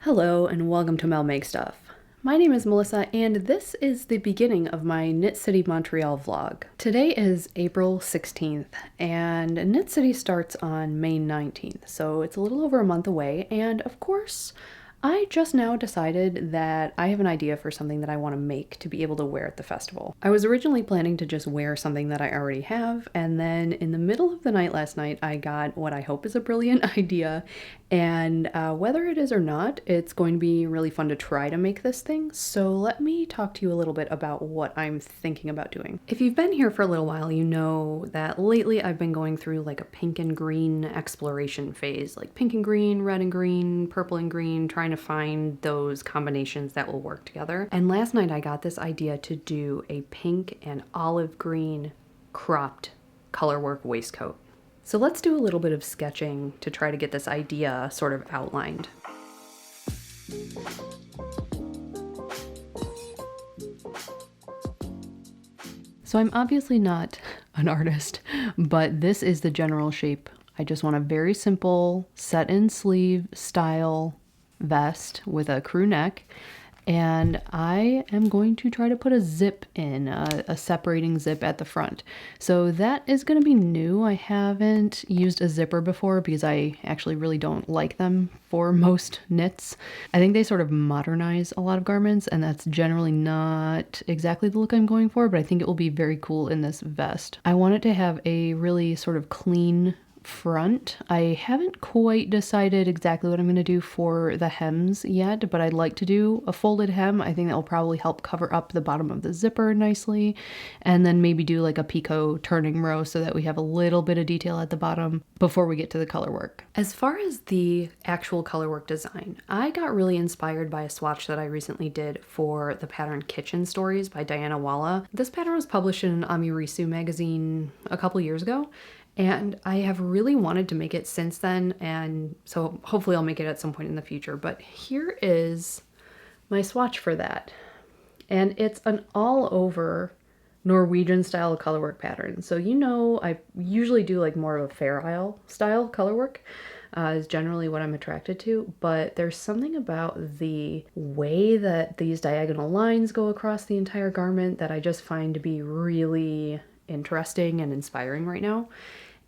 Hello and welcome to Mel Make Stuff. My name is Melissa and this is the beginning of my Knit City Montreal vlog. Today is April 16th and Knit City starts on May 19th, so it's a little over a month away, and of course I just now decided that I have an idea for something that I want to make to be able to wear at the festival. I was originally planning to just wear something that I already have, and then in the middle of the night last night I got what I hope is a brilliant idea, and whether it is or not, it's going to be really fun to try to make this thing. So let me talk to you a little bit about what I'm thinking about doing. If you've been here for a little while, you know that lately I've been going through like a pink and green exploration phase, like pink and green, red and green, purple and green, trying to find those combinations that will work together. And last night I got this idea to do a pink and olive green cropped colorwork waistcoat. So let's do a little bit of sketching to try to get this idea sort of outlined. So I'm obviously not an artist, but this is the general shape. I just want a very simple set-in sleeve style vest with a crew neck, and I am going to try to put a zip in, a separating zip at the front. So that is going to be new. I haven't used a zipper before because I actually really don't like them for most knits. I think they sort of modernize a lot of garments, and that's generally not exactly the look I'm going for, but I think it will be very cool in this vest. I want it to have a really sort of clean front. I haven't quite decided exactly what I'm going to do for the hems yet, but I'd like to do a folded hem. I think that will probably help cover up the bottom of the zipper nicely, and then maybe do like a picot turning row so that we have a little bit of detail at the bottom before we get to the color work. As far as the actual color work design, I got really inspired by a swatch that I recently did for the pattern Kitchen Stories by Diana Walla. This pattern was published in an Amirisu magazine a couple years ago, and I have really wanted to make it since then, and so hopefully I'll make it at some point in the future. But here is my swatch for that. And it's an all-over Norwegian style colorwork pattern. So you know I usually do like more of a Fair Isle style colorwork, is generally what I'm attracted to, but there's something about the way that these diagonal lines go across the entire garment that I just find to be really interesting and inspiring right now.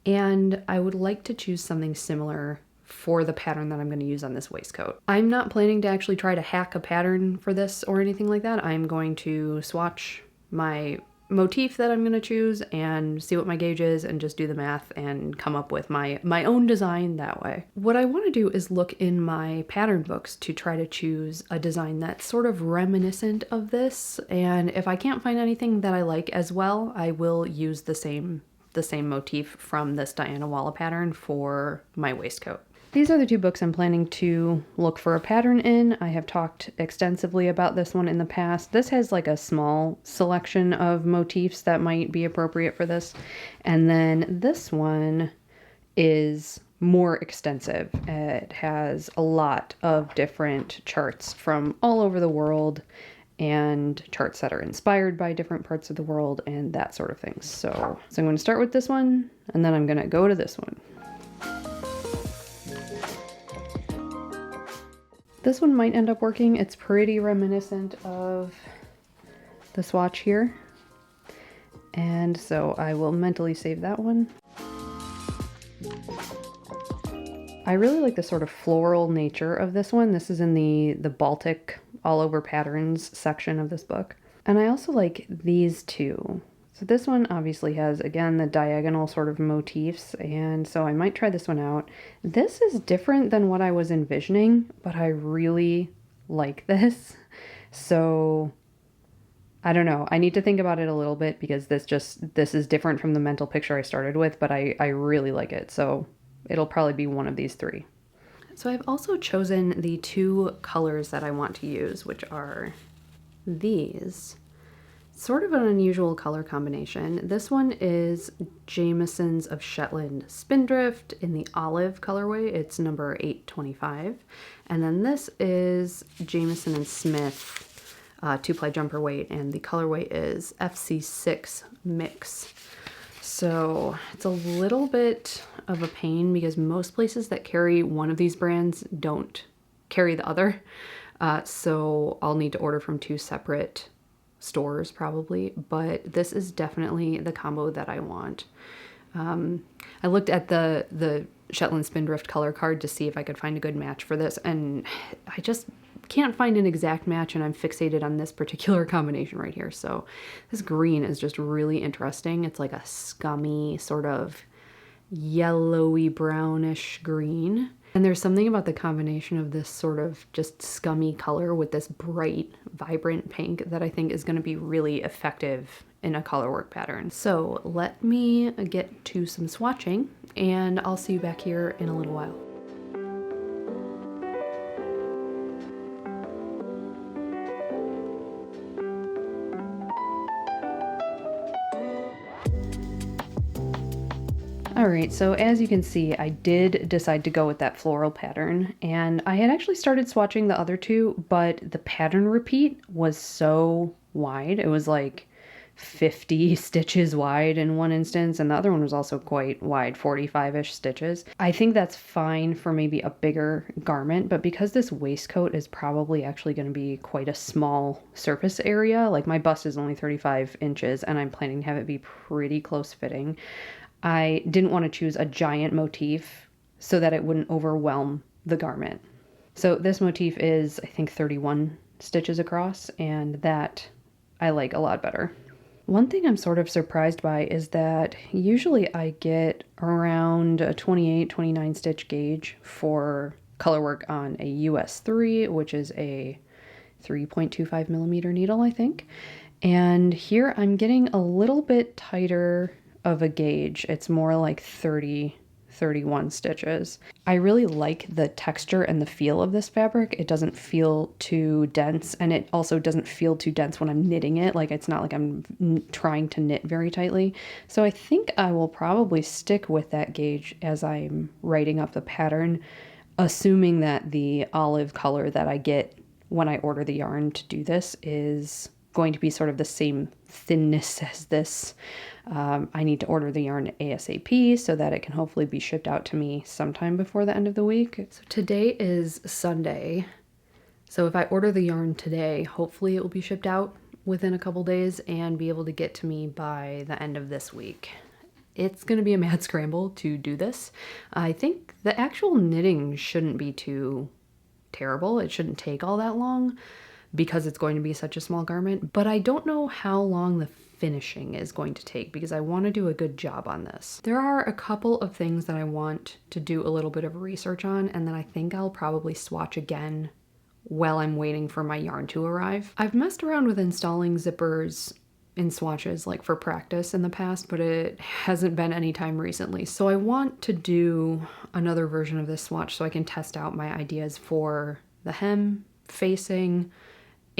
And I would like to choose something similar for the pattern that I'm going to use on this waistcoat. I'm not planning to actually try to hack a pattern for this or anything like that. I'm going to swatch my motif that I'm going to choose and see what my gauge is and just do the math and come up with my own design that way. What I want to do is look in my pattern books to try to choose a design that's sort of reminiscent of this, and if I can't find anything that I like as well, I will use the same motif from this Diana Walla pattern for my waistcoat. These are the two books I'm planning to look for a pattern in. I have talked extensively about this one in the past. This has like a small selection of motifs that might be appropriate for this. And then this one is more extensive. It has a lot of different charts from all over the world, and charts that are inspired by different parts of the world and that sort of thing. So I'm going to start with this one, and then I'm going to go to this one. This one might end up working. It's pretty reminiscent of the swatch here, and so I will mentally save that one. I really like the sort of floral nature of this one. This is in the Baltic all over patterns section of this book. And I also like these two. So this one obviously has, again, the diagonal sort of motifs, and so I might try this one out. This is different than what I was envisioning, but I really like this. So I don't know. I need to think about it a little bit because this is different from the mental picture I started with, but I really like it. So it'll probably be one of these three. So I've also chosen the two colors that I want to use, which are these. Sort of an unusual color combination. This one is Jamieson's of Shetland Spindrift in the olive colorway. It's number 825. And then this is Jamieson and Smith 2-ply jumper weight, and the colorway is FC6 Mix. So it's a little bit of a pain because most places that carry one of these brands don't carry the other. So I'll need to order from 2 separate stores probably, but this is definitely the combo that I want. I looked at the Shetland Spindrift color card to see if I could find a good match for this, and I just can't find an exact match, and I'm fixated on this particular combination right here. So this green is just really interesting. It's like a scummy sort of yellowy brownish green. And there's something about the combination of this sort of just scummy color with this bright, vibrant pink that I think is going to be really effective in a colorwork pattern. So let me get to some swatching, and I'll see you back here in a little while. Alright, so as you can see, I did decide to go with that floral pattern, and I had actually started swatching the other two, but the pattern repeat was so wide. It was like 50 stitches wide in one instance, and the other one was also quite wide, 45-ish stitches. I think that's fine for maybe a bigger garment, but because this waistcoat is probably actually going to be quite a small surface area, like my bust is only 35 inches, and I'm planning to have it be pretty close fitting, I didn't want to choose a giant motif so that it wouldn't overwhelm the garment. So this motif is, I think, 31 stitches across, and that I like a lot better. One thing I'm sort of surprised by is that usually I get around a 28, 29 stitch gauge for color work on a US 3, which is a 3.25 millimeter needle, I think. And here I'm getting a little bit tighter of a gauge. It's more like 30, 31 stitches. I really like the texture and the feel of this fabric. It doesn't feel too dense, and it also doesn't feel too dense when I'm knitting it. Like, it's not like I'm trying to knit very tightly. So I think I will probably stick with that gauge as I'm writing up the pattern, assuming that the olive color that I get when I order the yarn to do this is going to be sort of the same thinness as this. I need to order the yarn ASAP so that it can hopefully be shipped out to me sometime before the end of the week. So today is Sunday. So if I order the yarn today, hopefully it will be shipped out within a couple days and be able to get to me by the end of this week. It's going to be a mad scramble to do this. I think the actual knitting shouldn't be too terrible. It shouldn't take all that long because it's going to be such a small garment, but I don't know how long the finishing is going to take because I want to do a good job on this. There are a couple of things that I want to do a little bit of research on, and then I think I'll probably swatch again while I'm waiting for my yarn to arrive. I've messed around with installing zippers in swatches like for practice in the past, but it hasn't been any time recently. So I want to do another version of this swatch so I can test out my ideas for the hem, facing,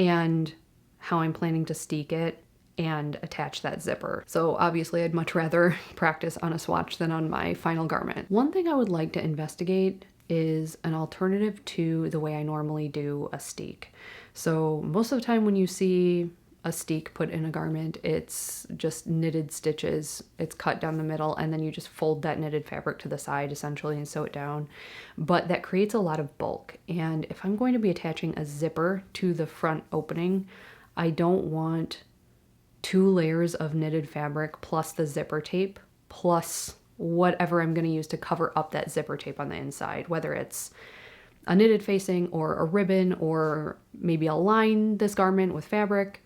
and how I'm planning to steek it and attach that zipper. So obviously I'd much rather practice on a swatch than on my final garment. One thing I would like to investigate is an alternative to the way I normally do a steek. So most of the time when you see a steek put in a garment, it's just knitted stitches. It's cut down the middle, and then you just fold that knitted fabric to the side essentially and sew it down. But that creates a lot of bulk. And if I'm going to be attaching a zipper to the front opening, I don't want 2 layers of knitted fabric plus the zipper tape plus whatever I'm going to use to cover up that zipper tape on the inside, whether it's a knitted facing or a ribbon, or maybe I'll line this garment with fabric.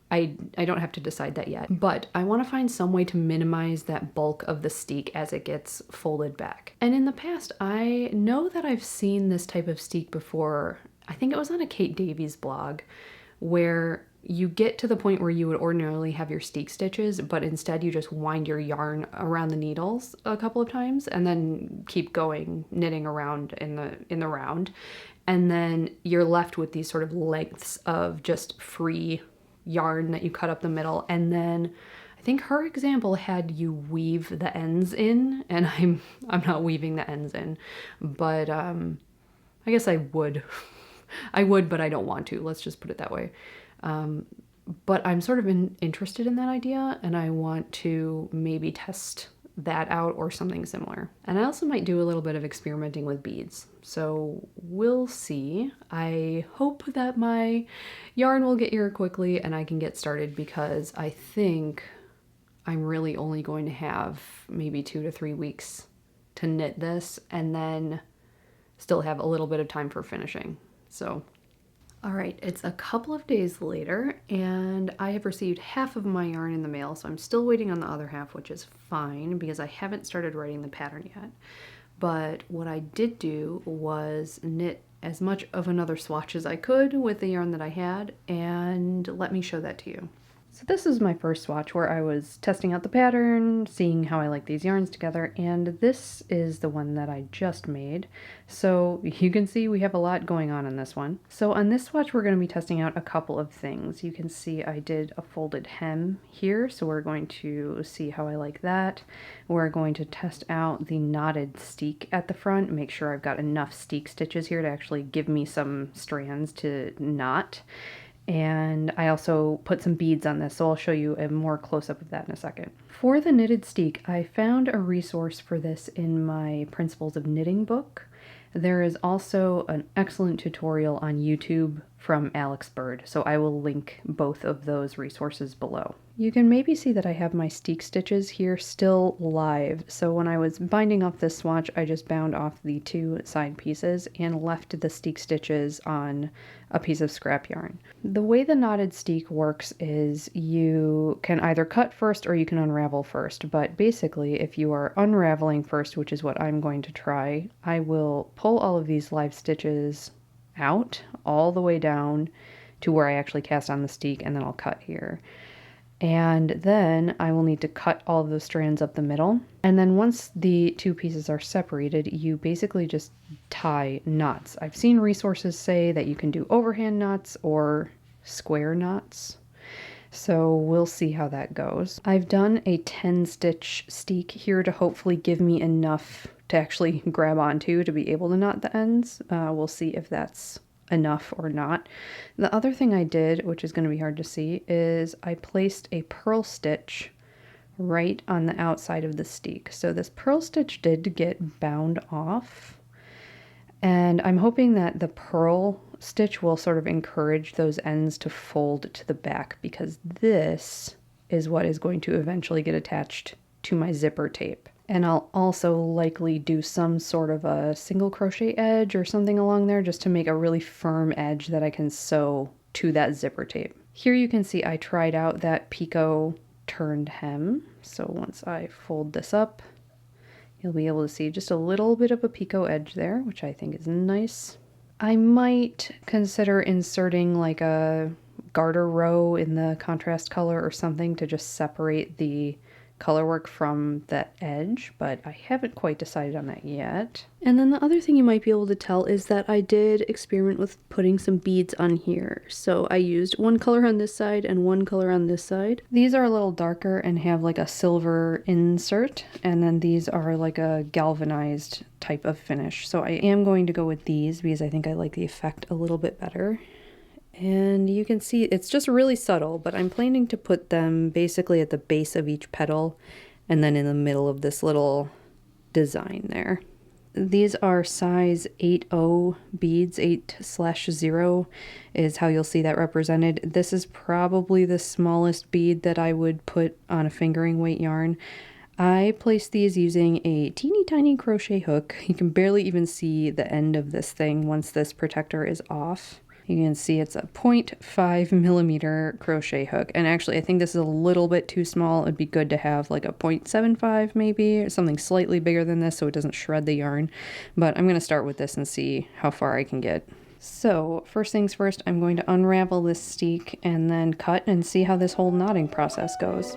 I don't have to decide that yet, but I want to find some way to minimize that bulk of the steek as it gets folded back. And in the past, I know that I've seen this type of steek before. I think it was on a Kate Davies blog, where you get to the point where you would ordinarily have your steek stitches, but instead you just wind your yarn around the needles a couple of times and then keep going, knitting around in the round. And then you're left with these sort of lengths of just free yarn that you cut up the middle. And then I think her example had you weave the ends in, and I'm not weaving the ends in, but I guess I would. I would, but I don't want to. Let's just put it that way. But I'm sort of interested in that idea, and I want to maybe test that out or something similar. And I also might do a little bit of experimenting with beads. So we'll see. I hope that my yarn will get here quickly and I can get started, because I think I'm really only going to have maybe 2 to 3 weeks to knit this and then still have a little bit of time for finishing. So all right, it's a couple of days later and I have received half of my yarn in the mail, so I'm still waiting on the other half, which is fine because I haven't started writing the pattern yet. But what I did do was knit as much of another swatch as I could with the yarn that I had, and let me show that to you. So this is my first swatch where I was testing out the pattern, seeing how I like these yarns together, and this is the one that I just made. So you can see we have a lot going on this one. So on this swatch we're going to be testing out a couple of things. You can see I did a folded hem here, so we're going to see how I like that. We're going to test out the knotted steek at the front, make sure I've got enough steek stitches here to actually give me some strands to knot. And I also put some beads on this, so I'll show you a more close-up of that in a second. For the knitted steek, I found a resource for this in my Principles of Knitting book. There is also an excellent tutorial on YouTube from Alex Bird, so I will link both of those resources below. You can maybe see that I have my steek stitches here still live, so when I was binding off this swatch I just bound off the 2 side pieces and left the steek stitches on a piece of scrap yarn. The way the knotted steek works is you can either cut first or you can unravel first, but basically if you are unraveling first, which is what I'm going to try, I will pull all of these live stitches out all the way down to where I actually cast on the steek, and then I'll cut here. And then I will need to cut all of those strands up the middle. And then once the 2 pieces are separated, you basically just tie knots. I've seen resources say that you can do overhand knots or square knots. So we'll see how that goes. I've done a 10 stitch steek here to hopefully give me enough to actually grab onto to be able to knot the ends. We'll see if that's enough or not. The other thing I did, which is going to be hard to see, is I placed a purl stitch right on the outside of the steek. So this purl stitch did get bound off, and I'm hoping that the purl stitch will sort of encourage those ends to fold to the back, because this is what is going to eventually get attached to my zipper tape. And I'll also likely do some sort of a single crochet edge or something along there just to make a really firm edge that I can sew to that zipper tape. Here you can see I tried out that picot turned hem. So once I fold this up, you'll be able to see just a little bit of a picot edge there, which I think is nice. I might consider inserting like a garter row in the contrast color or something to just separate the color work from that edge, but I haven't quite decided on that yet. And then the other thing you might be able to tell is that I did experiment with putting some beads on here. So I used one color on this side and one color on this side. These are a little darker and have like a silver insert, and then these are like a galvanized type of finish. So I am going to go with these because I think I like the effect a little bit better. And you can see it's just really subtle, but I'm planning to put them basically at the base of each petal and then in the middle of this little design there. These are size 8/0 beads, 8/0 is how you'll see that represented. This is probably the smallest bead that I would put on a fingering weight yarn. I placed these using a teeny tiny crochet hook. You can barely even see the end of this thing once this protector is off. You can see it's a 0.5 millimeter crochet hook. And actually, I think this is a little bit too small. It'd be good to have like a 0.75 maybe, or something slightly bigger than this so it doesn't shred the yarn. But I'm going to start with this and see how far I can get. So first things first, I'm going to unravel this steek and then cut and see how this whole knotting process goes.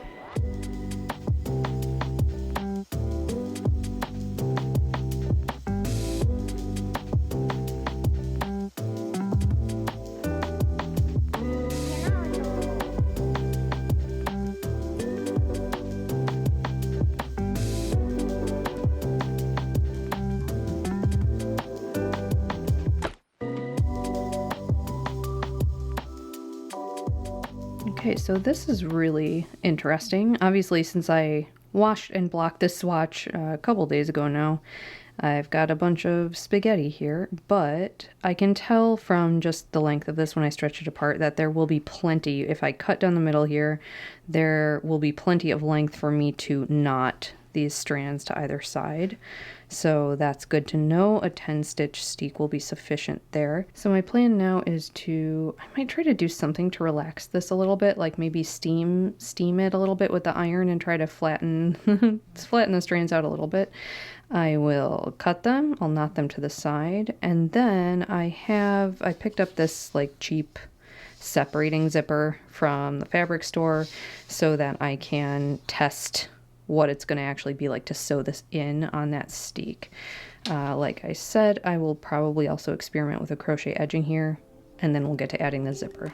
Okay, so this is really interesting. Obviously, since I washed and blocked this swatch a couple days ago now. I've got a bunch of spaghetti here, but I can tell from just the length of this when I stretch it apart that there will be plenty, if I cut down the middle here, there will be plenty of length for me to knot these strands to either side. So that's good to know. A 10-stitch steek will be sufficient there. So my plan now is I might try to do something to relax this a little bit, like maybe steam it a little bit with the iron and try to flatten the strands out a little bit. I will cut them, I'll knot them to the side, and then I picked up this like cheap separating zipper from the fabric store so that I can test what it's going to actually be like to sew this in on that steek. Like I said, I will probably also experiment with a crochet edging here, and then we'll get to adding the zipper.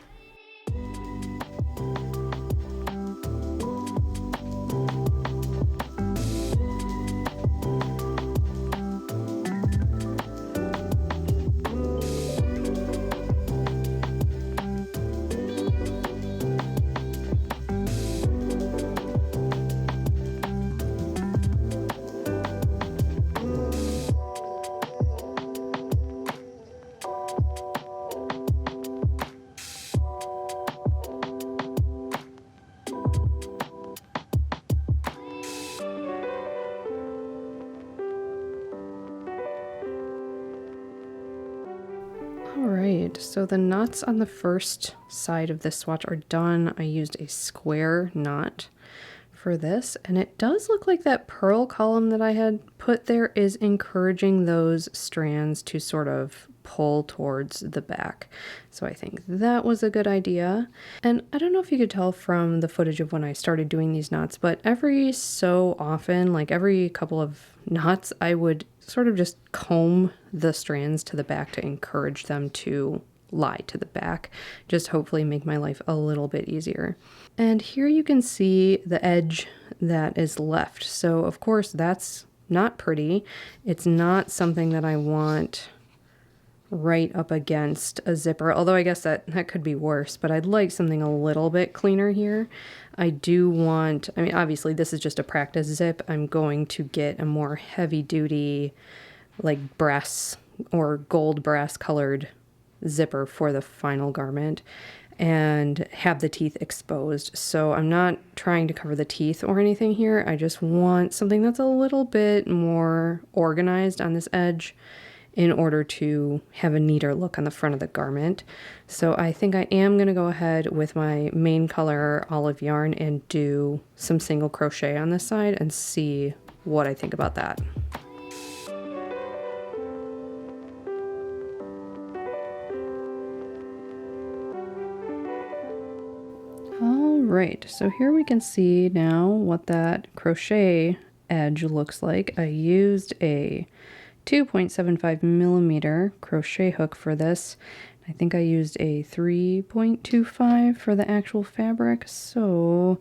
Alright, so the knots on the first side of this swatch are done. I used a square knot for this, and it does look like that purl column that I had put there is encouraging those strands to sort of pull towards the back. So I think that was a good idea. And I don't know if you could tell from the footage of when I started doing these knots, but every so often, like every couple of knots, I would sort of just comb the strands to the back to encourage them to lie to the back, just hopefully make my life a little bit easier. And here you can see the edge that is left. So of course that's not pretty. It's not something that I want right up against a zipper, although I guess that could be worse, but I'd like something a little bit cleaner here. I mean, obviously this is just a practice zip. I'm going to get a more heavy duty, like brass or gold brass colored zipper for the final garment and have the teeth exposed. So I'm not trying to cover the teeth or anything here. I just want something that's a little bit more organized on this edge in order to have a neater look on the front of the garment. So I think I am going to go ahead with my main color olive yarn and do some single crochet on this side and see what I think about that. All right, so here we can see now what that crochet edge looks like. I used a 2.75 millimeter crochet hook for this. I think I used a 3.25 for the actual fabric, so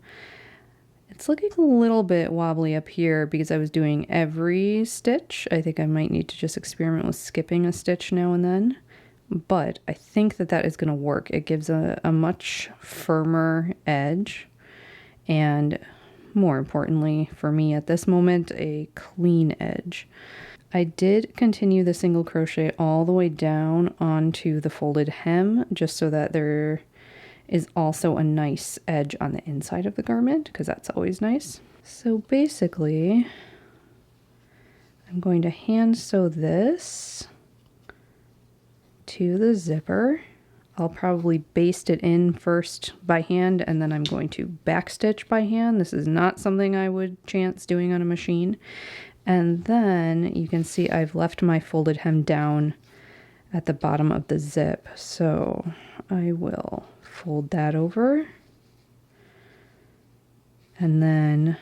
it's looking a little bit wobbly up here because I was doing every stitch. I think I might need to just experiment with skipping a stitch now and then, but I think that is going to work. It gives a much firmer edge, and more importantly for me at this moment, a clean edge. I did continue the single crochet all the way down onto the folded hem, just so that there is also a nice edge on the inside of the garment, because that's always nice. So basically, I'm going to hand sew this to the zipper. I'll probably baste it in first by hand, and then I'm going to backstitch by hand. This is not something I would chance doing on a machine. And then you can see I've left my folded hem down at the bottom of the zip. So I will fold that over and then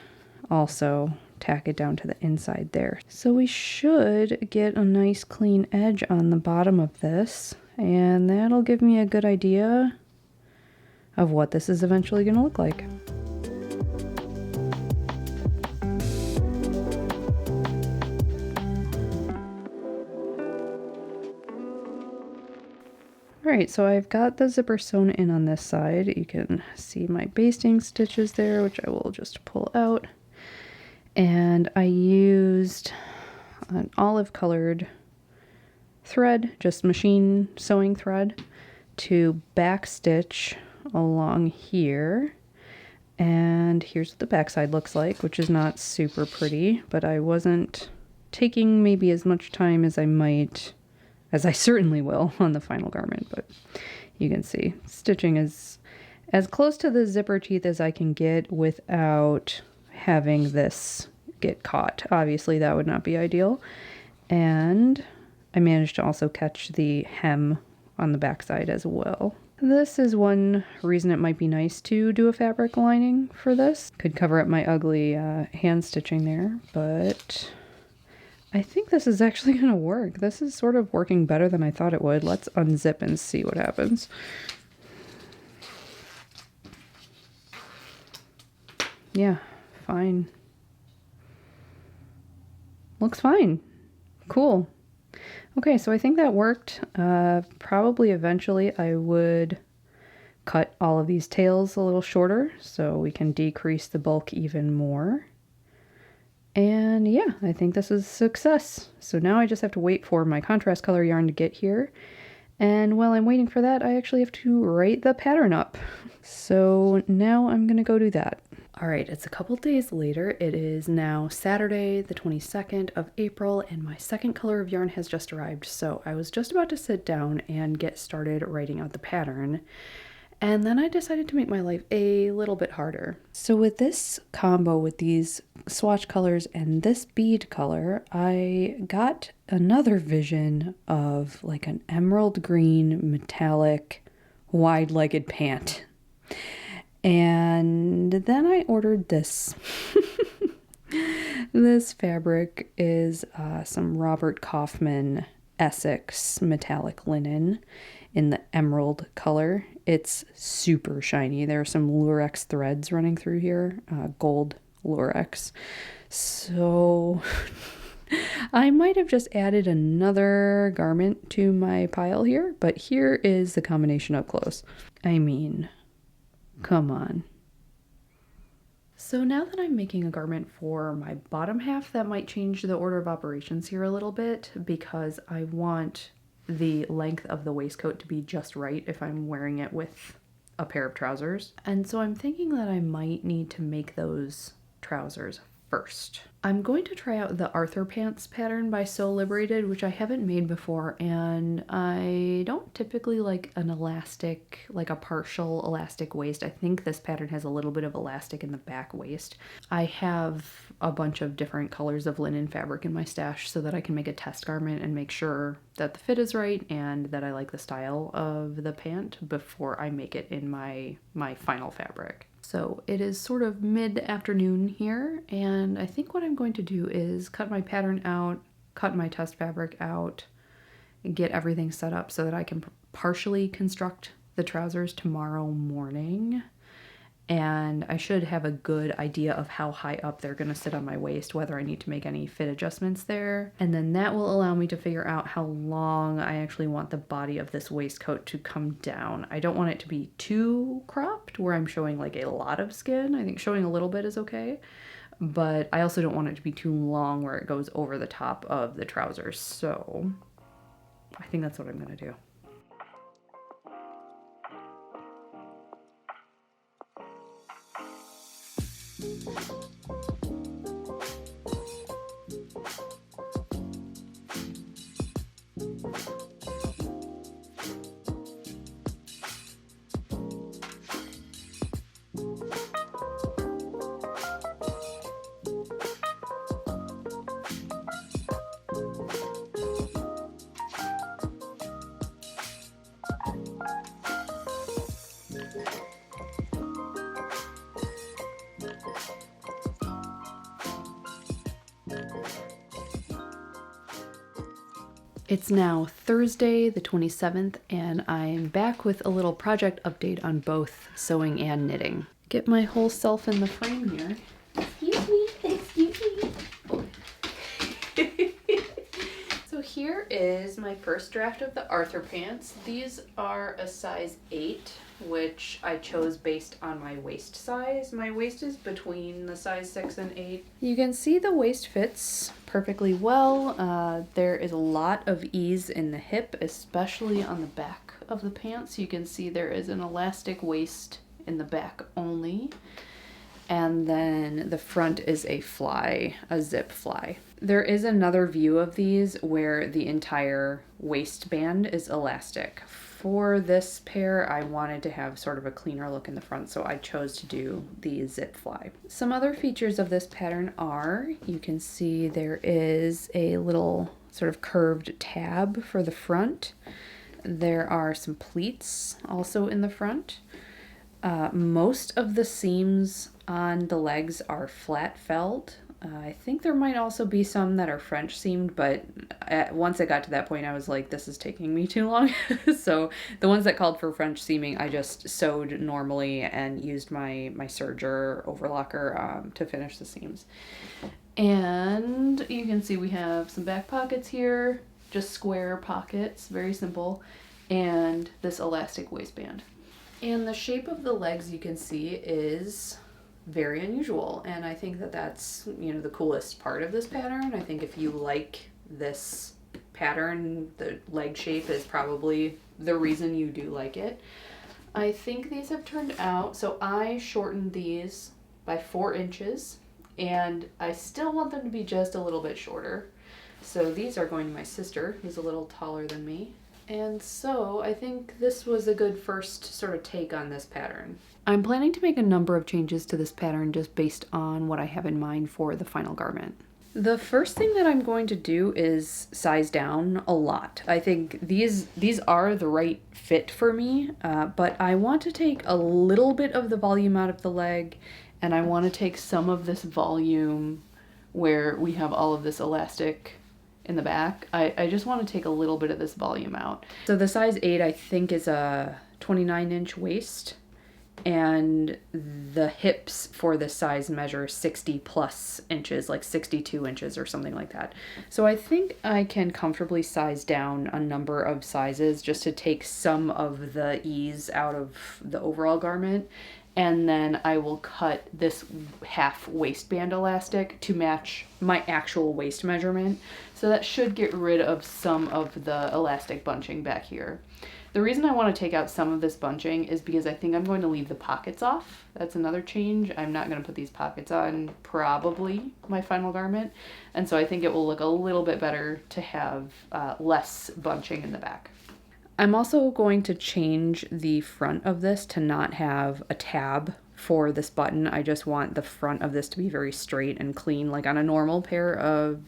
also tack it down to the inside there. So we should get a nice clean edge on the bottom of this, and that'll give me a good idea of what this is eventually going to look like. Alright, so I've got the zipper sewn in on this side. You can see my basting stitches there, which I will just pull out. And I used an olive colored thread, just machine sewing thread, to backstitch along here. And here's what the backside looks like, which is not super pretty, but I wasn't taking maybe as much time as I might, as I certainly will on the final garment, but you can see stitching is as close to the zipper teeth as I can get without having this get caught. Obviously that would not be ideal. And I managed to also catch the hem on the backside as well. This is one reason it might be nice to do a fabric lining for this. Could cover up my ugly hand stitching there, but I think this is actually going to work. This is sort of working better than I thought it would. Let's unzip and see what happens. Yeah, fine. Looks fine. Cool. Okay, so I think that worked. Probably eventually I would cut all of these tails a little shorter so we can decrease the bulk even more. And yeah, I think this is a success. So now I just have to wait for my contrast color yarn to get here. And while I'm waiting for that, I actually have to write the pattern up. So now I'm gonna go do that. All right, it's a couple days later. It is now Saturday, the 22nd of April, and my second color of yarn has just arrived. So I was just about to sit down and get started writing out the pattern. And then I decided to make my life a little bit harder. So with this combo with these swatch colors and this bead color, I got another vision of like an emerald green metallic wide-legged pant. And then I ordered this. This fabric is some Robert Kaufman Essex metallic linen in the emerald color. It's super shiny. There are some lurex threads running through here, gold lurex. So I might have just added another garment to my pile here, but here is the combination up close. I mean, come on. So now that I'm making a garment for my bottom half, that might change the order of operations here a little bit because I want the length of the waistcoat to be just right if I'm wearing it with a pair of trousers. And so I'm thinking that I might need to make those trousers first. I'm going to try out the Arthur pants pattern by Sew Liberated, which I haven't made before, and I don't typically like an elastic, like a partial elastic waist. I think this pattern has a little bit of elastic in the back waist. I have a bunch of different colors of linen fabric in my stash so that I can make a test garment and make sure that the fit is right and that I like the style of the pant before I make it in my final fabric. So it is sort of mid-afternoon here, and I think what I'm going to do is cut my pattern out, cut my test fabric out, and get everything set up so that I can partially construct the trousers tomorrow morning. And I should have a good idea of how high up they're going to sit on my waist, whether I need to make any fit adjustments there. And then that will allow me to figure out how long I actually want the body of this waistcoat to come down. I don't want it to be too cropped where I'm showing like a lot of skin. I think showing a little bit is okay. But I also don't want it to be too long where it goes over the top of the trousers. So I think that's what I'm going to do. It's now Thursday, the 27th, and I'm back with a little project update on both sewing and knitting. Get my whole self in the frame here. Excuse me, excuse me. Oh. So here here is my first draft of the Arthur pants. These are a size 8, which I chose based on my waist size. My waist is between the size 6 and 8. You can see the waist fits perfectly well. There is a lot of ease in the hip, especially on the back of the pants. You can see there is an elastic waist in the back only. And then the front is a fly, a zip fly. There is another view of these where the entire waistband is elastic. For this pair, I wanted to have sort of a cleaner look in the front, so I chose to do the zip fly. Some other features of this pattern are, you can see there is a little sort of curved tab for the front. There are some pleats also in the front. Most of the seams on the legs are flat felled. I think there might also be some that are French seamed, but once I got to that point, I was like, this is taking me too long. So the ones that called for French seaming, I just sewed normally and used my serger overlocker to finish the seams. And you can see we have some back pockets here, just square pockets, very simple, and this elastic waistband. And the shape of the legs, you can see, is very unusual, and I think that that's, the coolest part of this pattern. I think if you like this pattern, the leg shape is probably the reason you do like it. I think these have turned out, so I shortened these by 4 inches, and I still want them to be just a little bit shorter. So these are going to my sister, who's a little taller than me. And so I think this was a good first sort of take on this pattern. I'm planning to make a number of changes to this pattern just based on what I have in mind for the final garment. The first thing that I'm going to do is size down a lot. I think these are the right fit for me, but I want to take a little bit of the volume out of the leg, and I want to take some of this volume where we have all of this elastic in the back. I just want to take a little bit of this volume out. So the size 8 I think is a 29-inch waist, and the hips for this size measure 60 plus inches, like 62 inches or something like that. So I think I can comfortably size down a number of sizes just to take some of the ease out of the overall garment. And then I will cut this half waistband elastic to match my actual waist measurement. So that should get rid of some of the elastic bunching back here. The reason I want to take out some of this bunching is because I think I'm going to leave the pockets off. That's another change. I'm not going to put these pockets on probably my final garment. And so I think it will look a little bit better to have less bunching in the back. I'm also going to change the front of this to not have a tab for this button. I just want the front of this to be very straight and clean, like on a normal pair of,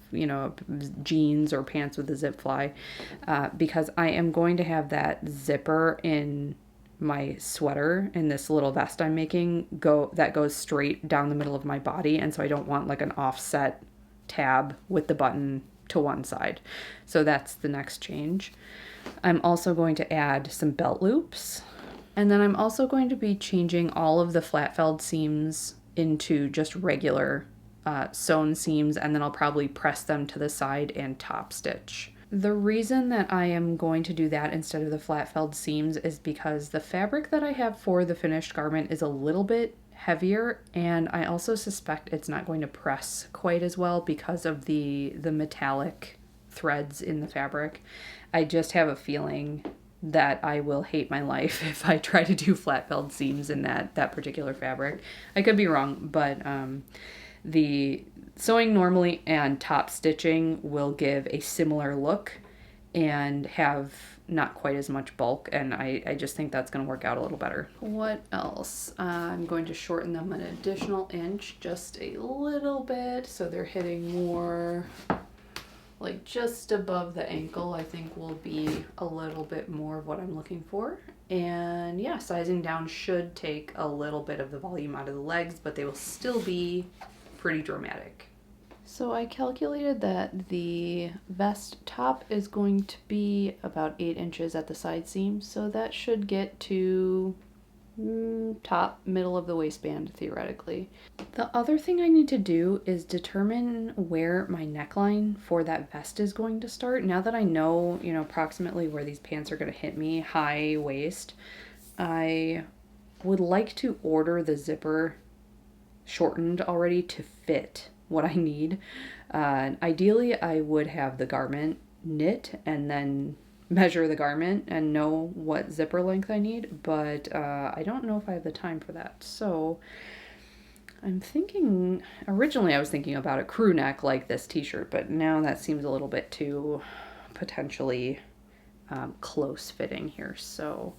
jeans or pants with a zip fly, because I am going to have that zipper in my sweater, in this little vest I'm making, that goes straight down the middle of my body, and so I don't want like an offset tab with the button to one side. So that's the next change. I'm also going to add some belt loops, and then I'm also going to be changing all of the flat felled seams into just regular sewn seams, and then I'll probably press them to the side and top stitch. The reason that I am going to do that instead of the flat felled seams is because the fabric that I have for the finished garment is a little bit heavier, and I also suspect it's not going to press quite as well because of the metallic threads in the fabric. I just have a feeling that I will hate my life if I try to do flat felled seams in that particular fabric. I could be wrong, but the sewing normally and top stitching will give a similar look and have not quite as much bulk, and I just think that's going to work out a little better. What else? I'm going to shorten them an additional inch, just a little bit, so they're hitting more like just above the ankle. I think will be a little bit more of what I'm looking for. And yeah, sizing down should take a little bit of the volume out of the legs, but they will still be pretty dramatic. So I calculated that the vest top is going to be about 8 inches at the side seam, so that should get to top, middle of the waistband, theoretically. The other thing I need to do is determine where my neckline for that vest is going to start. Now that I know, you know, approximately where these pants are going to hit me, high waist, I would like to order the zipper shortened already to fit what I need. Ideally, I would have the garment knit and then measure the garment and know what zipper length I need, but I don't know if I have the time for that. So I'm thinking, originally I was thinking about a crew neck like this t-shirt, but now that seems a little bit too potentially close fitting here. So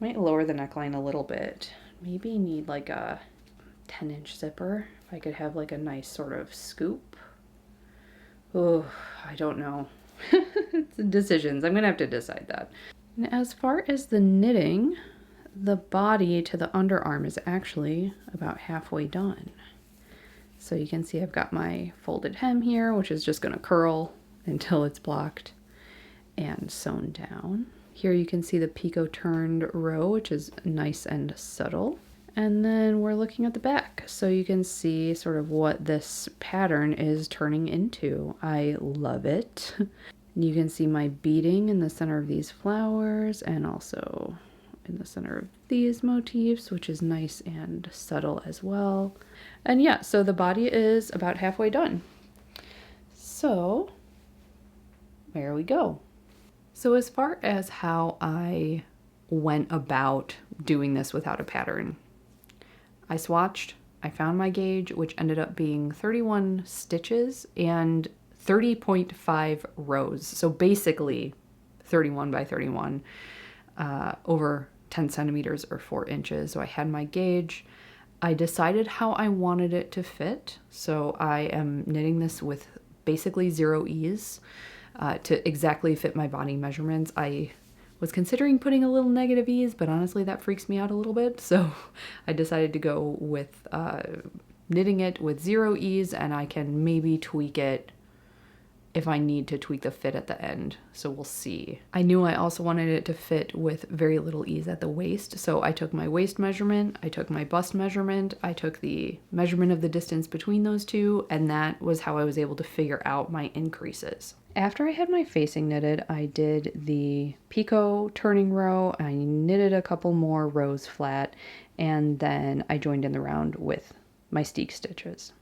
I might lower the neckline a little bit. Maybe need like a 10-inch zipper. If I could have like a nice sort of scoop. Oh, I don't know. It's decisions. I'm gonna have to decide that. And as far as the knitting, the body to the underarm is actually about halfway done. So you can see I've got my folded hem here, which is just gonna curl until it's blocked and sewn down. Here you can see the picot turned row, which is nice and subtle. And then we're looking at the back, so you can see sort of what this pattern is turning into. I love it. You can see my beading in the center of these flowers and also in the center of these motifs, which is nice and subtle as well. And yeah, so the body is about halfway done. So there we go. So as far as how I went about doing this without a pattern, I swatched, I found my gauge, which ended up being 31 stitches and 30.5 rows. So basically 31 by 31, over 10 centimeters or 4 inches. So I had my gauge. I decided how I wanted it to fit. So I am knitting this with basically 0 ease to exactly fit my body measurements. I was considering putting a little negative ease, but honestly that freaks me out a little bit. So I decided to go with knitting it with 0 ease, and I can maybe tweak it if I need to tweak the fit at the end. So we'll see. I knew I also wanted it to fit with very little ease at the waist. So I took my waist measurement, I took my bust measurement, I took the measurement of the distance between those two, and that was how I was able to figure out my increases. After I had my facing knitted, I did the picot turning row, I knitted a couple more rows flat, and then I joined in the round with my steek stitches.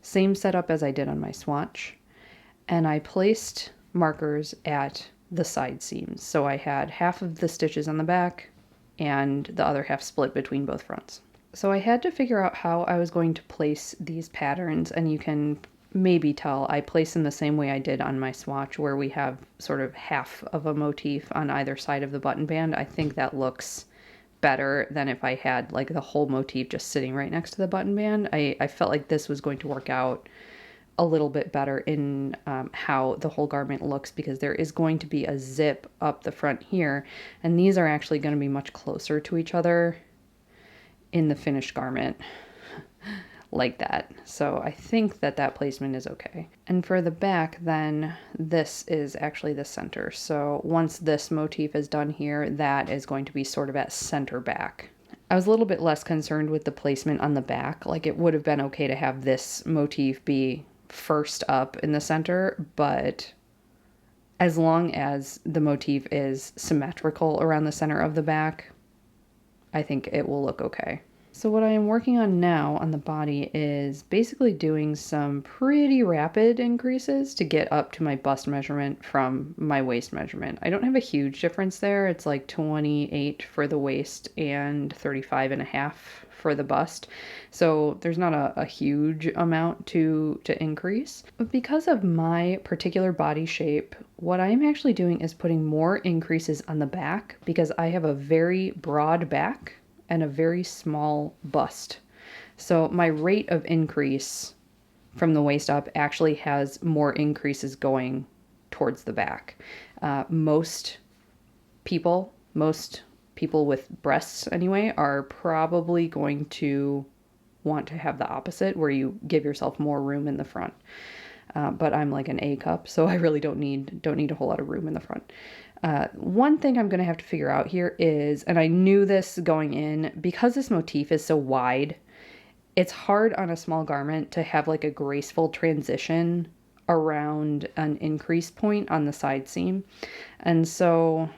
Same setup as I did on my swatch, and I placed markers at the side seams. So I had half of the stitches on the back and the other half split between both fronts. So I had to figure out how I was going to place these patterns, and you can maybe tell I place them the same way I did on my swatch, where we have sort of half of a motif on either side of the button band. I think that looks better than if I had like the whole motif just sitting right next to the button band. I felt like this was going to work out a little bit better in how the whole garment looks, because there is going to be a zip up the front here, and these are actually going to be much closer to each other in the finished garment like that. So I think that that placement is okay. And for the back, then this is actually the center. So once this motif is done here, that is going to be sort of at center back. I was a little bit less concerned with the placement on the back. Like, it would have been okay to have this motif be first up in the center, but as long as the motif is symmetrical around the center of the back, I think it will look okay. So what I am working on now on the body is basically doing some pretty rapid increases to get up to my bust measurement from my waist measurement. I don't have a huge difference there. It's like 28 for the waist and 35.5 for the bust. So there's not a huge amount to increase. But because of my particular body shape, what I'm actually doing is putting more increases on the back, because I have a very broad back and a very small bust. So my rate of increase from the waist up actually has more increases going towards the back. Most people with breasts anyway are probably going to want to have the opposite, where you give yourself more room in the front. But I'm like an A cup, so I really don't need a whole lot of room in the front. One thing I'm going to have to figure out here is, and I knew this going in, because this motif is so wide, it's hard on a small garment to have like a graceful transition around an increase point on the side seam. And so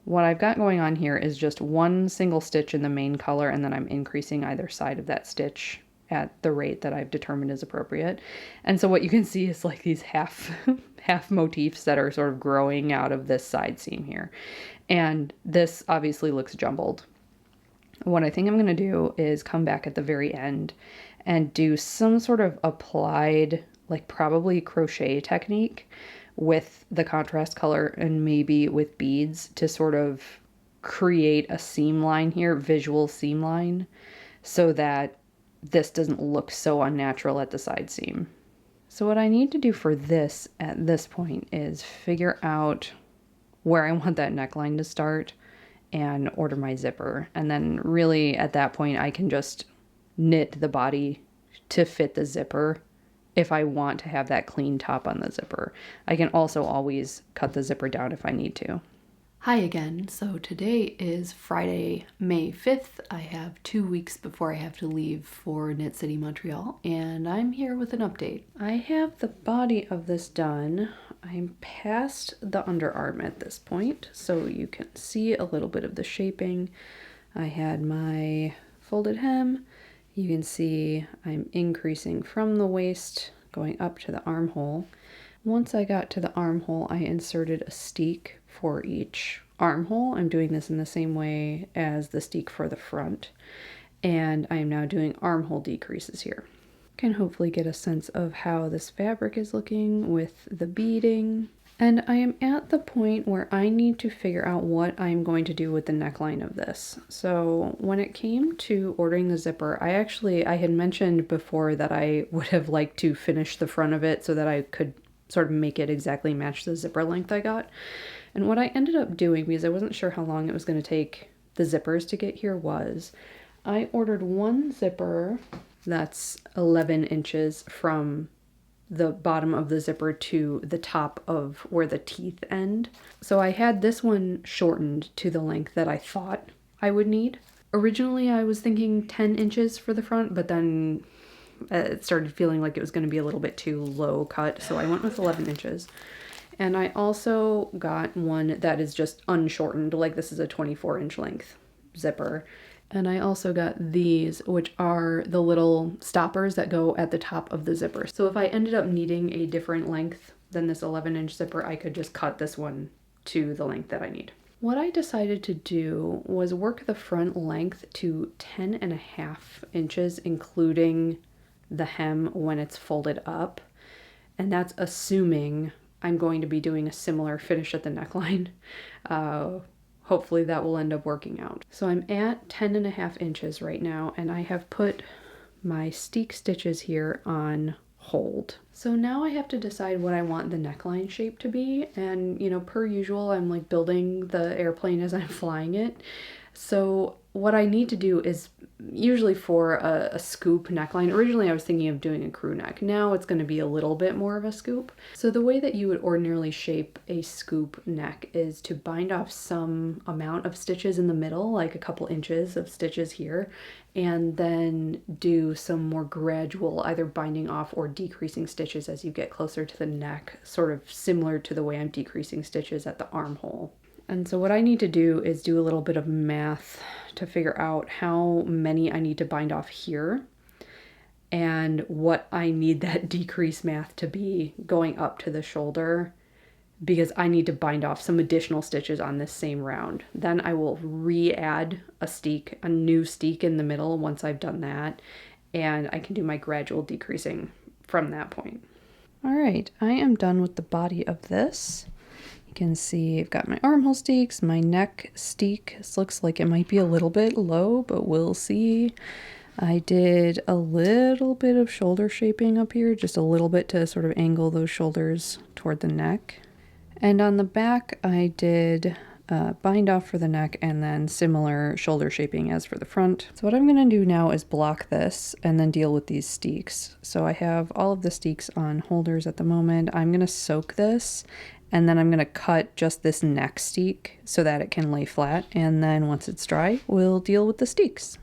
what I've got going on here is just one single stitch in the main color, and then I'm increasing either side of that stitch at the rate that I've determined is appropriate. And so what you can see is like these half motifs that are sort of growing out of this side seam here. And this obviously looks jumbled. What I think I'm going to do is come back at the very end and do some sort of applied, like probably crochet technique with the contrast color and maybe with beads to sort of create a seam line here, visual seam line, so that this doesn't look so unnatural at the side seam. So what I need to do for this at this point is figure out where I want that neckline to start and order my zipper. And then really at that point I can just knit the body to fit the zipper if I want to have that clean top on the zipper. I can also always cut the zipper down if I need to. Hi again. So today is Friday, May 5th. I have 2 weeks before I have to leave for Knit City Montreal, and I'm here with an update. I have the body of this done. I'm past the underarm at this point, so you can see a little bit of the shaping. I had my folded hem. You can see I'm increasing from the waist, going up to the armhole. Once I got to the armhole, I inserted a steek for each armhole. I'm doing this in the same way as the steek for the front. And I am now doing armhole decreases here. Can hopefully get a sense of how this fabric is looking with the beading. And I am at the point where I need to figure out what I'm going to do with the neckline of this. So when it came to ordering the zipper, I had mentioned before that I would have liked to finish the front of it so that I could sort of make it exactly match the zipper length I got. And what I ended up doing, because I wasn't sure how long it was going to take the zippers to get here, was I ordered one zipper that's 11 inches from the bottom of the zipper to the top of where the teeth end. So I had this one shortened to the length that I thought I would need. Originally I was thinking 10 inches for the front, but then it started feeling like it was going to be a little bit too low cut, so I went with 11 inches. And I also got one that is just unshortened, like this is a 24-inch length zipper. And I also got these, which are the little stoppers that go at the top of the zipper. So if I ended up needing a different length than this 11-inch zipper, I could just cut this one to the length that I need. What I decided to do was work the front length to 10.5 inches, including the hem when it's folded up. And that's assuming I'm going to be doing a similar finish at the neckline. Hopefully that will end up working out. So I'm at 10.5 inches right now, and I have put my steek stitches here on hold. So now I have to decide what I want the neckline shape to be. And, you know, per usual, I'm like building the airplane as I'm flying it. So what I need to do is, usually for a scoop neckline, originally I was thinking of doing a crew neck. Now it's going to be a little bit more of a scoop. So the way that you would ordinarily shape a scoop neck is to bind off some amount of stitches in the middle, like a couple inches of stitches here, and then do some more gradual either binding off or decreasing stitches as you get closer to the neck, sort of similar to the way I'm decreasing stitches at the armhole. And so what I need to do is do a little bit of math to figure out how many I need to bind off here and what I need that decrease math to be going up to the shoulder, because I need to bind off some additional stitches on this same round. Then I will re-add a new steek in the middle once I've done that, and I can do my gradual decreasing from that point. All right, I am done with the body of this. You can see I've got my armhole steeks, my neck steek. This looks like it might be a little bit low, but we'll see. I did a little bit of shoulder shaping up here, just a little bit to sort of angle those shoulders toward the neck. And on the back, I did bind off for the neck, and then similar shoulder shaping as for the front. So what I'm going to do now is block this and then deal with these steeks. So I have all of the steeks on holders at the moment. I'm going to soak this, and then I'm going to cut just this neck steek so that it can lay flat. And then once it's dry, we'll deal with the steeks.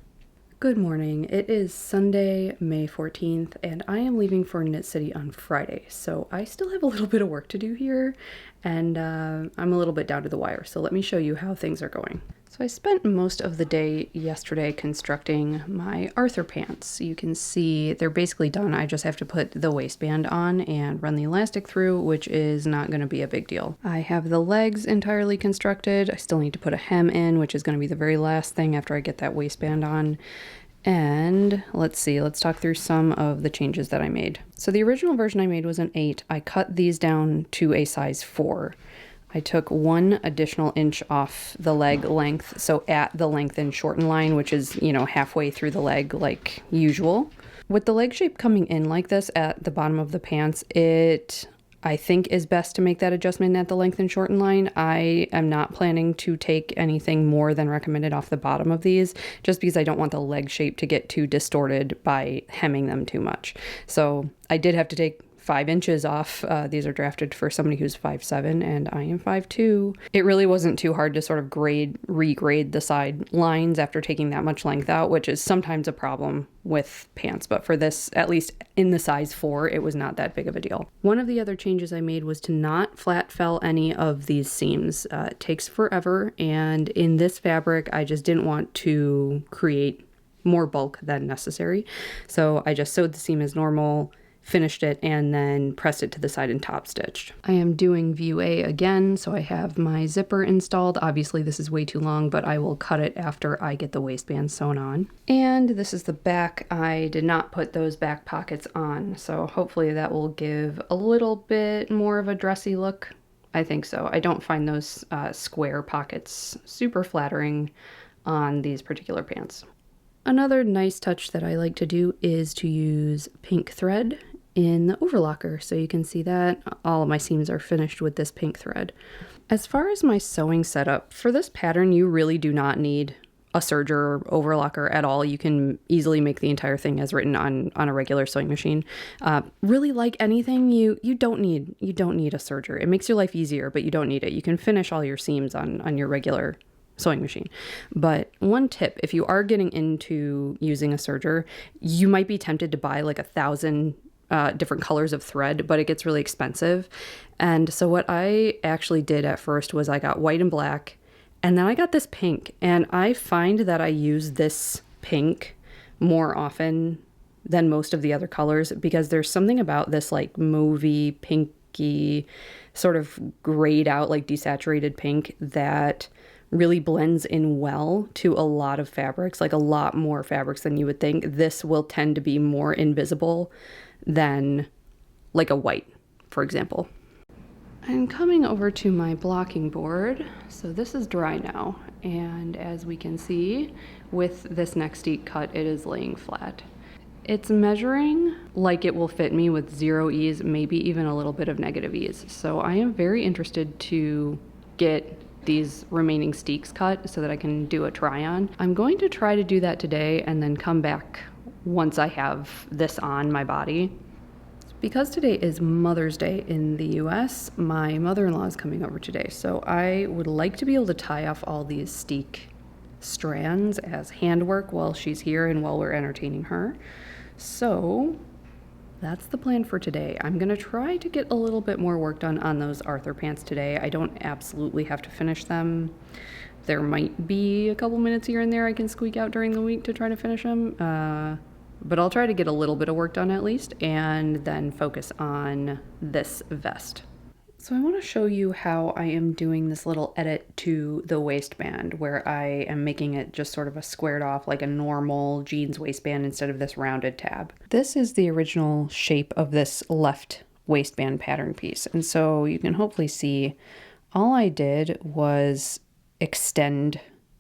Good morning. It is Sunday, May 14th, and I am leaving for Knit City on Friday. So I still have a little bit of work to do here, and I'm a little bit down to the wire. So let me show you how things are going. So I spent most of the day yesterday constructing my Arthur pants. You can see they're basically done. I just have to put the waistband on and run the elastic through, which is not going to be a big deal. I have the legs entirely constructed. I still need to put a hem in, which is going to be the very last thing after I get that waistband on. And let's talk through some of the changes that I made. So the original version I made was an 8. I cut these down to a size 4. I took 1 additional inch off the leg length, so at the length and shorten line, which is, halfway through the leg like usual. With the leg shape coming in like this at the bottom of the pants, I think is best to make that adjustment at the length and shorten line. I am not planning to take anything more than recommended off the bottom of these, just because I don't want the leg shape to get too distorted by hemming them too much. So I did have to take 5 inches off. These are drafted for somebody who's 5'7", and I am 5'2". It really wasn't too hard to sort of regrade the side lines after taking that much length out, which is sometimes a problem with pants, but for this, at least in the size 4, it was not that big of a deal. One of the other changes I made was to not flat fell any of these seams. It takes forever, and in this fabric, I just didn't want to create more bulk than necessary. So I just sewed the seam as normal, finished it, and then pressed it to the side and top stitched. I am doing view A again, so I have my zipper installed. Obviously this is way too long, but I will cut it after I get the waistband sewn on. And this is the back. I did not put those back pockets on, so hopefully that will give a little bit more of a dressy look. I think so. I don't find those square pockets super flattering on these particular pants. Another nice touch that I like to do is to use pink thread in the overlocker. So you can see that all of my seams are finished with this pink thread. As far as my sewing setup, for this pattern, you really do not need a serger or overlocker at all. You can easily make the entire thing as written on a regular sewing machine. Really, like anything, you don't need a serger. It makes your life easier, but you don't need it. You can finish all your seams on your regular sewing machine. But one tip, if you are getting into using a serger, you might be tempted to buy like 1,000 different colors of thread, but it gets really expensive. And so what I actually did at first was I got white and black, and then I got this pink, and I find that I use this pink more often than most of the other colors, because there's something about this like mauvey, pinky, sort of grayed out, like desaturated pink that really blends in well to a lot of fabrics, like a lot more fabrics than you would think. This will tend to be more invisible than like a white, for example. I'm coming over to my blocking board. So this is dry now, and as we can see with this next steek cut, it is laying flat. It's measuring like it will fit me with 0 ease, maybe even a little bit of negative ease. So I am very interested to get these remaining steeks cut so that I can do a try on. I'm going to try to do that today and then come back once I have this on my body. Because today is Mother's Day in the US, my mother-in-law is coming over today, so I would like to be able to tie off all these steek strands as handwork while she's here and while we're entertaining her. So that's the plan for today. I'm gonna try to get a little bit more work done on those Arthur pants today. I don't absolutely have to finish them. There might be a couple minutes here and there I can squeak out during the week to try to finish them. But I'll try to get a little bit of work done at least, and then focus on this vest. So I want to show you how I am doing this little edit to the waistband, where I am making it just sort of a squared off, like a normal jeans waistband instead of this rounded tab. This is the original shape of this left waistband pattern piece. And so you can hopefully see all I did was extend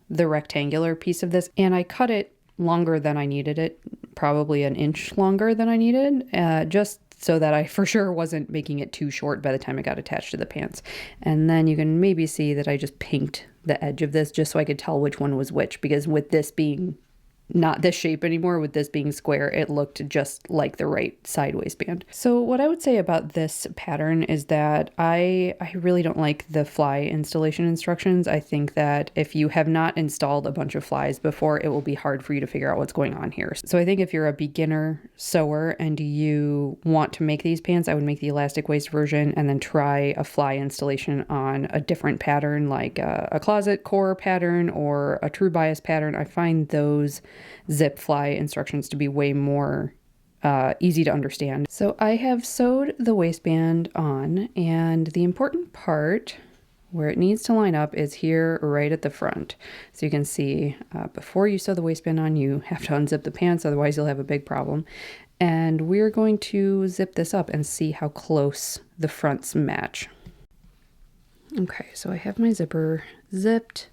the rectangular piece of this, and I cut it longer than I needed it, probably an inch longer than I needed, just so that I for sure wasn't making it too short by the time it got attached to the pants. And then you can maybe see that I just pinked the edge of this just so I could tell which one was which, because with this being not this shape anymore, with this being square, it looked just like the right side waistband. So what I would say about this pattern is that I really don't like the fly installation instructions. I think that if you have not installed a bunch of flies before, it will be hard for you to figure out what's going on here. So I think if you're a beginner sewer and you want to make these pants, I would make the elastic waist version and then try a fly installation on a different pattern, like a closet core pattern or a true bias pattern. I find those zip fly instructions to be way more easy to understand. So I have sewed the waistband on, and the important part where it needs to line up is here right at the front. So you can see before you sew the waistband on, you have to unzip the pants, otherwise you'll have a big problem. And we're going to zip this up and see how close the fronts match. Okay, so I have my zipper zipped,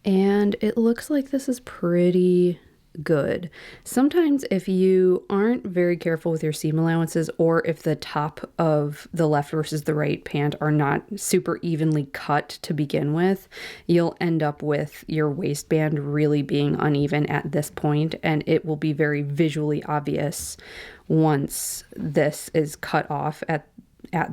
and it looks like this is pretty good. Sometimes if you aren't very careful with your seam allowances, or if the top of the left versus the right pant are not super evenly cut to begin with, you'll end up with your waistband really being uneven at this point, and it will be very visually obvious once this is cut off at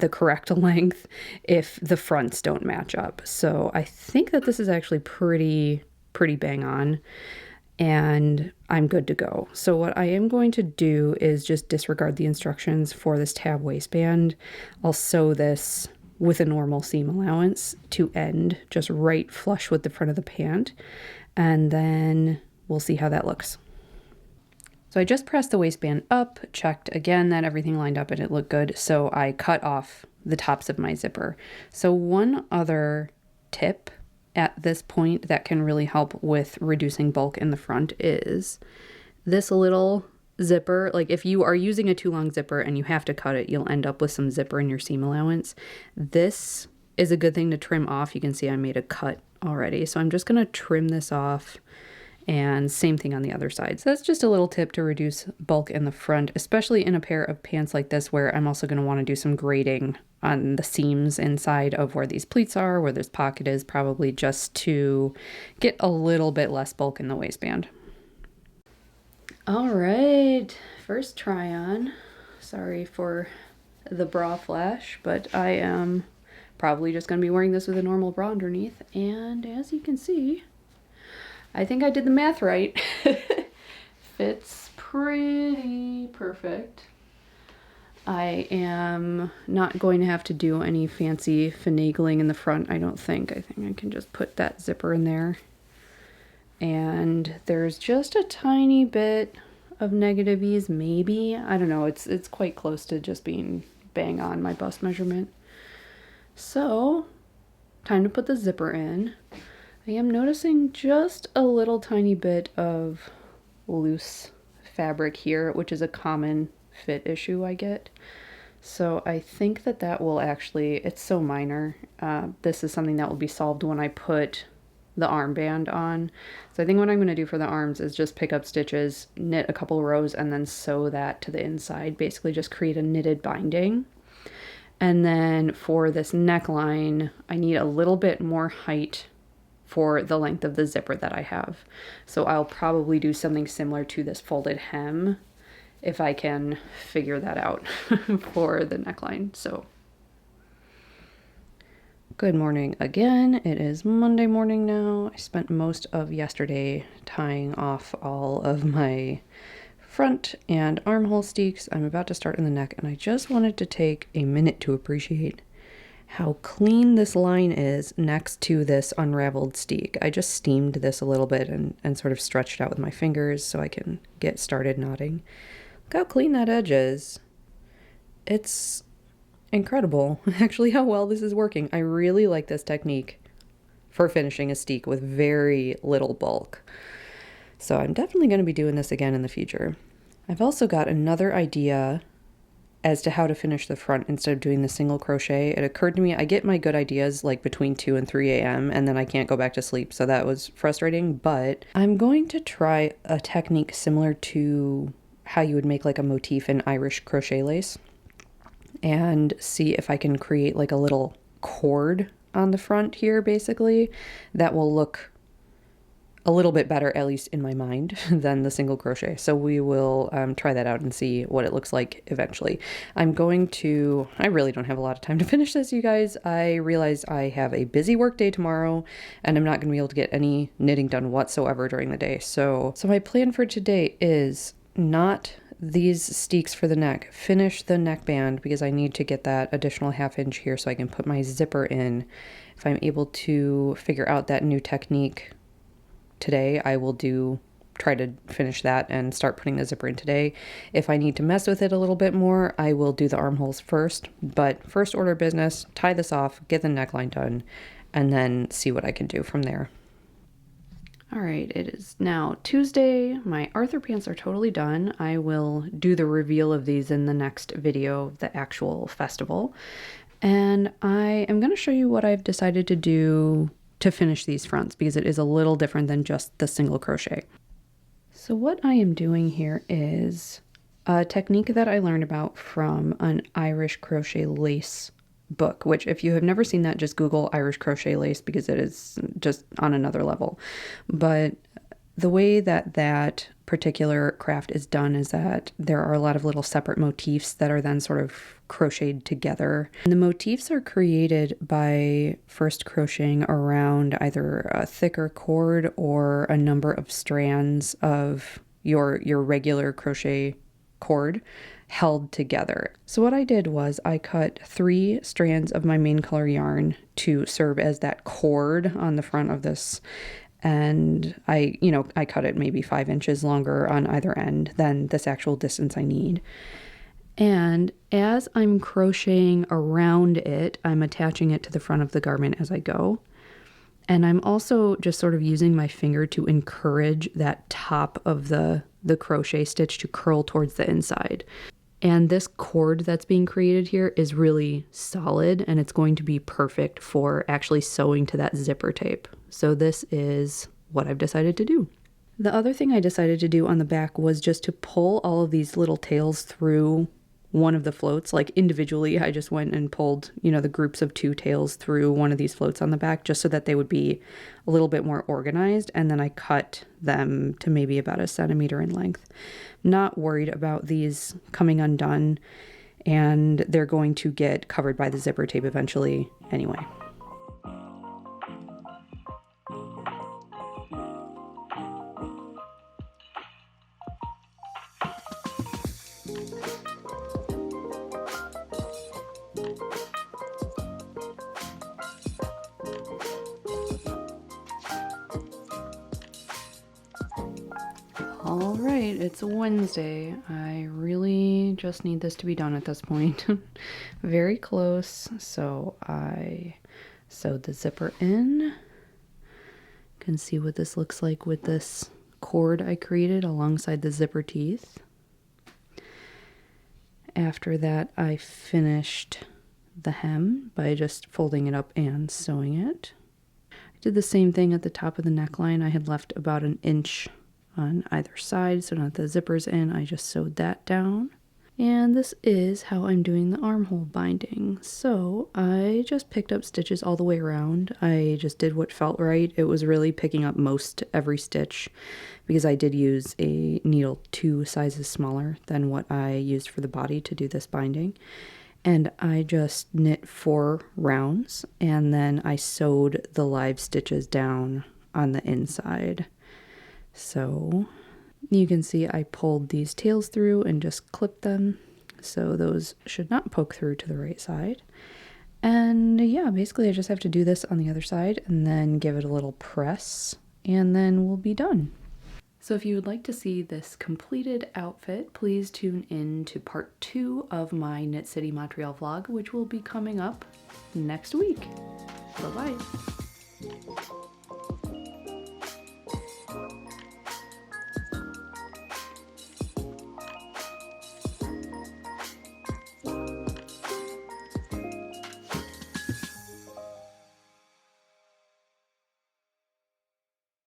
the correct length if the fronts don't match up. So I think that this is actually pretty bang on, and I'm good to go. So what I am going to do is just disregard the instructions for this tab waistband. I'll sew this with a normal seam allowance to end just right flush with the front of the pant, and then we'll see how that looks. So I just pressed the waistband up, checked again that everything lined up and it looked good, so I cut off the tops of my zipper. So one other tip at this point that can really help with reducing bulk in the front is this little zipper. Like if you are using a too long zipper and you have to cut it, you'll end up with some zipper in your seam allowance. This is a good thing to trim off. You can see I made a cut already, so I'm just going to trim this off. And same thing on the other side. So that's just a little tip to reduce bulk in the front, especially in a pair of pants like this where I'm also going to want to do some grading on the seams inside of where these pleats are, where this pocket is, probably just to get a little bit less bulk in the waistband. All right, first try on. Sorry for the bra flash, but I am probably just going to be wearing this with a normal bra underneath. And as you can see, I think I did the math right. Fits pretty perfect. I am not going to have to do any fancy finagling in the front, I don't think. I think I can just put that zipper in there. And there's just a tiny bit of negative ease, maybe. I don't know, it's quite close to just being bang on my bust measurement. So, time to put the zipper in. I am noticing just a little tiny bit of loose fabric here, which is a common fit issue I get. So I think that will actually, it's so minor. This is something that will be solved when I put the armband on. So I think what I'm going to do for the arms is just pick up stitches, knit a couple rows, and then sew that to the inside. Basically just create a knitted binding. And then for this neckline, I need a little bit more height for the length of the zipper that I have. So I'll probably do something similar to this folded hem if I can figure that out for the neckline. So good morning again. It is Monday morning now. I spent most of yesterday tying off all of my front and armhole steeks. I'm about to start in the neck, and I just wanted to take a minute to appreciate how clean this line is next to this unraveled steek. I just steamed this a little bit and sort of stretched out with my fingers so I can get started knotting. Look how clean that edge is. It's incredible, actually, how well this is working. I really like this technique for finishing a steek with very little bulk. So I'm definitely going to be doing this again in the future. I've also got another idea as to how to finish the front instead of doing the single crochet. It occurred to me, I get my good ideas like between 2 and 3 a.m. and then I can't go back to sleep, so that was frustrating, but I'm going to try a technique similar to how you would make like a motif in Irish crochet lace and see if I can create like a little cord on the front here, basically, that will look a little bit better, at least in my mind, than the single crochet. So we will try that out and see what it looks like eventually. I really don't have a lot of time to finish this, you guys. I realize I have a busy work day tomorrow and I'm not going to be able to get any knitting done whatsoever during the day. So my plan for today is not these steeks for the neck, finish the neckband because I need to get that additional 1/2 inch here so I can put my zipper in. If I'm able to figure out that new technique today, I will try to finish that and start putting the zipper in today. If I need to mess with it a little bit more, I will do the armholes first. But first order business, tie this off, get the neckline done, and then see what I can do from there. All right, it is now Tuesday. My Arthur pants are totally done. I will do the reveal of these in the next video, the actual festival. And I am going to show you what I've decided to do to finish these fronts because it is a little different than just the single crochet. So what I am doing here is a technique that I learned about from an Irish crochet lace book, which if you have never seen that, just Google Irish crochet lace because it is just on another level. But the way that that particular craft is done is that there are a lot of little separate motifs that are then sort of crocheted together. And the motifs are created by first crocheting around either a thicker cord or a number of strands of your regular crochet cord held together. So what I did was I cut 3 strands of my main color yarn to serve as that cord on the front of this. And I cut it maybe 5 inches longer on either end than this actual distance I need. And as I'm crocheting around it, I'm attaching it to the front of the garment as I go. And I'm also just sort of using my finger to encourage that top of the crochet stitch to curl towards the inside. And this cord that's being created here is really solid and it's going to be perfect for actually sewing to that zipper tape. So this is what I've decided to do. The other thing I decided to do on the back was just to pull all of these little tails through one of the floats. Like individually, I just went and pulled, the groups of 2 tails through one of these floats on the back just so that they would be a little bit more organized. And then I cut them to maybe about 1 centimeter in length. Not worried about these coming undone, and they're going to get covered by the zipper tape eventually anyway. All right, it's a Wednesday. I really just need this to be done at this point. Very close. So I sewed the zipper in. You can see what this looks like with this cord I created alongside the zipper teeth. After that, I finished the hem by just folding it up and sewing it. I did the same thing at the top of the neckline. I had left about 1 inch on either side, so now that the zipper's in, I just sewed that down. And this is how I'm doing the armhole binding. So I just picked up stitches all the way around. I just did what felt right. It was really picking up most every stitch because I did use a needle 2 sizes smaller than what I used for the body to do this binding. And I just knit 4 rounds and then I sewed the live stitches down on the inside. So you can see I pulled these tails through and just clipped them, so those should not poke through to the right side. And yeah, basically I just have to do this on the other side and then give it a little press and then we'll be done. So if you would like to see this completed outfit, please tune in to part 2 of my Knit City Montreal vlog, which will be coming up next week. Bye-bye.